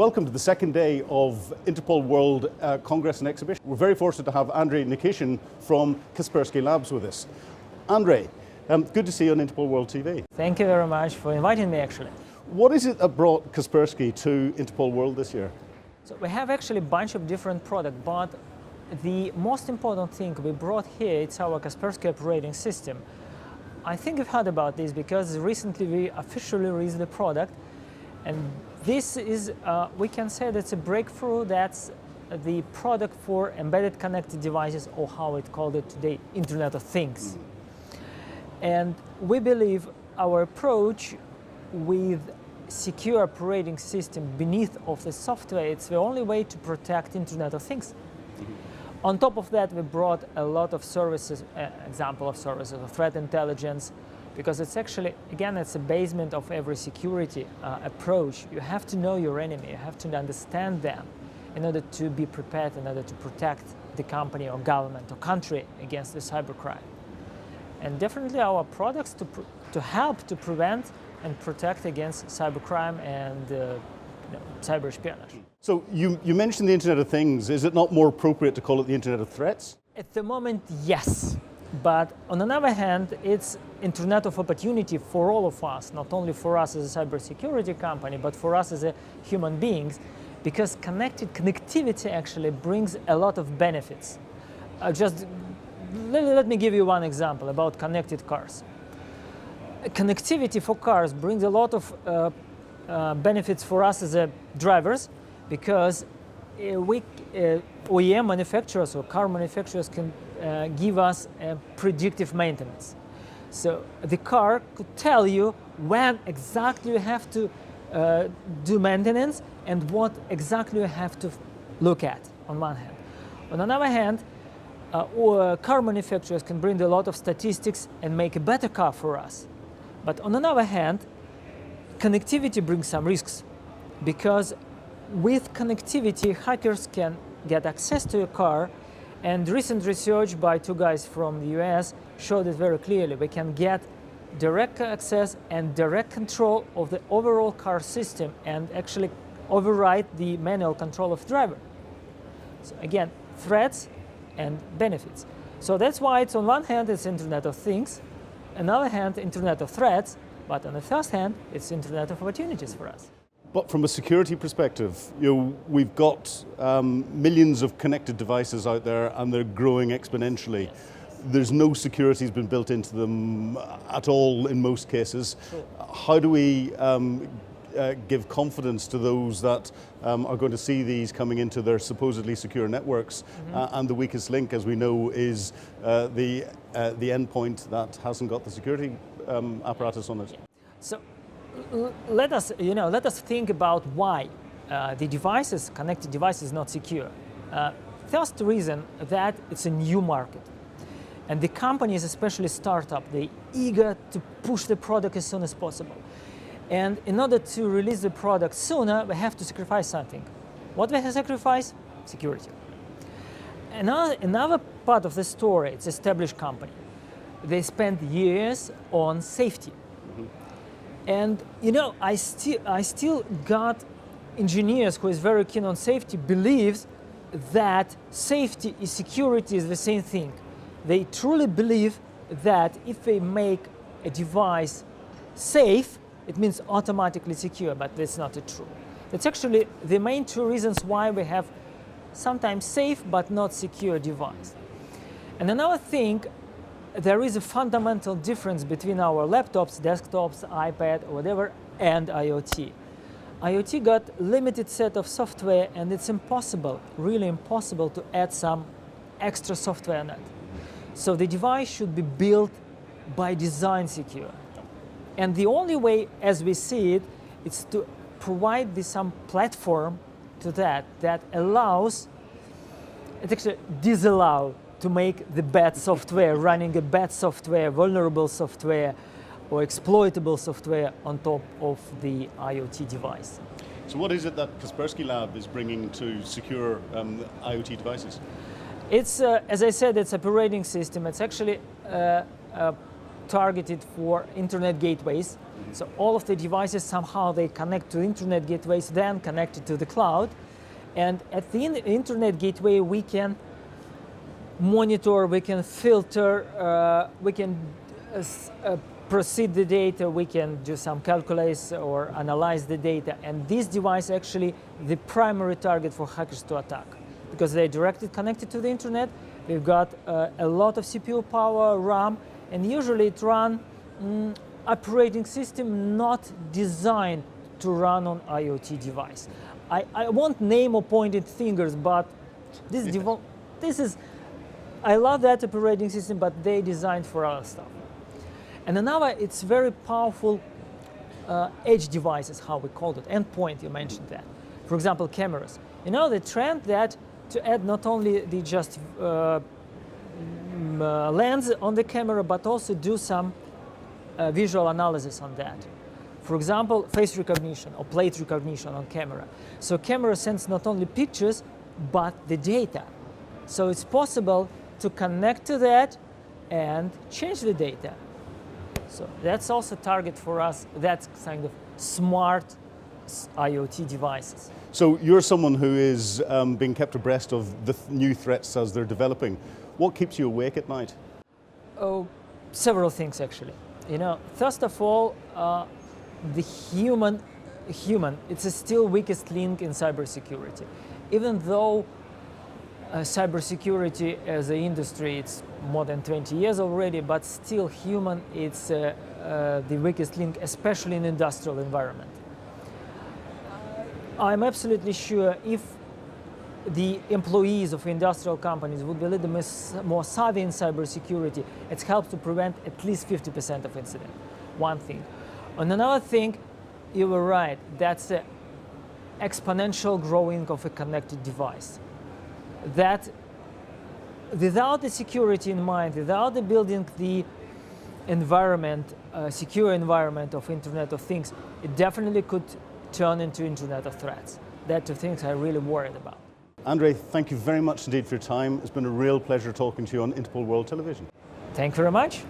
Welcome to the second day of Interpol World Congress and Exhibition. We're very fortunate to have Andrey Nikishin from Kaspersky Labs with us. Andrey, good to see you on Interpol World TV. Thank you very much for inviting me, actually. What is it that brought Kaspersky to Interpol World this year? So we have actually a bunch of different products, but the most important thing we brought here is our Kaspersky operating system. I think you've heard about this because recently we officially released the product, and this is, we can say that's a breakthrough. That's the product for embedded connected devices, or how it's called it today, Internet of Things. And we believe our approach with secure operating system beneath of the software, it's the only way to protect Internet of Things. On top of that, we brought a lot of services, example of services of threat intelligence, because it's actually, again, it's a basement of every security approach. You have to know your enemy, you have to understand them in order to be prepared, in order to protect the company or government or country against the cybercrime. And definitely our products to help to prevent and protect against cybercrime and cyber espionage. So you mentioned the Internet of Things. Is it not more appropriate to call it the Internet of Threats? At the moment, yes. But on the other hand, it's Internet of Opportunity for all of us, not only for us as a cybersecurity company, but for us as a human beings, because connectivity actually brings a lot of benefits. Let me give you one example about connected cars. Connectivity for cars brings a lot of benefits for us as drivers, because OEM manufacturers or car manufacturers can give us predictive maintenance. So the car could tell you when exactly you have to do maintenance and what exactly you have to look at, on one hand. On the other hand, car manufacturers can bring a lot of statistics and make a better car for us. But on the other hand, connectivity brings some risks, because with connectivity, hackers can get access to your car, and recent research by two guys from the US showed it very clearly. We can get direct access and direct control of the overall car system and actually override the manual control of the driver. So again, threats and benefits. So that's why it's on one hand it's Internet of Things, on the other hand Internet of Threats, but on the first hand it's Internet of Opportunities for us. But from a security perspective, we've got millions of connected devices out there, and they're growing exponentially. Yes. There's no security has been built into them at all in most cases. Sure. How do we give confidence to those that are going to see these coming into their supposedly secure networks? And the weakest link, as we know, is the endpoint that hasn't got the security apparatus on it. So let us think about why the devices, connected devices, is not secure. First reason that it's a new market. And the companies, especially startup, they're eager to push the product as soon as possible. And in order to release the product sooner, we have to sacrifice something. What we have to sacrifice? Security. Another part of the story, it's established company. They spent years on safety. And I still got engineers who is very keen on safety, believes that safety is security is the same thing. They truly believe that if they make a device safe, it means automatically secure, but that's not true. That's actually the main two reasons why we have sometimes safe but not secure device. And another thing, there is a fundamental difference between our laptops, desktops, iPad, or whatever, and IoT. IoT got limited set of software, and it's impossible, really impossible, to add some extra software on it. So the device should be built by design secure. And the only way, as we see it, is to provide some platform to that allows, it actually disallows to make the bad software, running a bad software, vulnerable software, or exploitable software on top of the IoT device. So what is it that Kaspersky Lab is bringing to secure IoT devices? It's, as I said, it's operating system. It's actually targeted for internet gateways. So all of the devices, somehow they connect to internet gateways, then connected to the cloud. And at the internet gateway, we can monitor, we can filter, we can proceed the data, we can do some calculations or analyze the data. And this device actually the primary target for hackers to attack, because they're directly connected to the internet. We've got a lot of CPU power, RAM, and usually it runs operating system not designed to run on IoT device. I won't name or pointed fingers, but this is, I love that operating system, but they designed for other stuff. And another, it's very powerful edge devices, how we called it, endpoint, you mentioned that. For example, cameras. You know, the trend that to add not only the just lens on the camera, but also do some visual analysis on that. For example, face recognition or plate recognition on camera. So camera sends not only pictures, but the data. So it's possible to connect to that and change the data. So that's also a target for us. That's kind of smart IoT devices. So you're someone who is being kept abreast of the new threats as they're developing. What keeps you awake at night? Oh, several things actually. You know, first of all, the human, it's still weakest link in cybersecurity. Even though cybersecurity as an industry, it's more than 20 years already, but still human, it's the weakest link, especially in industrial environment. I'm absolutely sure if the employees of industrial companies would be a little more savvy in cybersecurity, it helps to prevent at least 50% of incidents. One thing. And another thing, you were right, that's the exponential growing of a connected device. That without the security in mind, without the building the environment, secure environment of Internet of Things, it definitely could turn into Internet of Threats. That's the things I'm really worried about. Andrey, thank you very much indeed for your time. It's been a real pleasure talking to you on Interpol World Television. Thank you very much.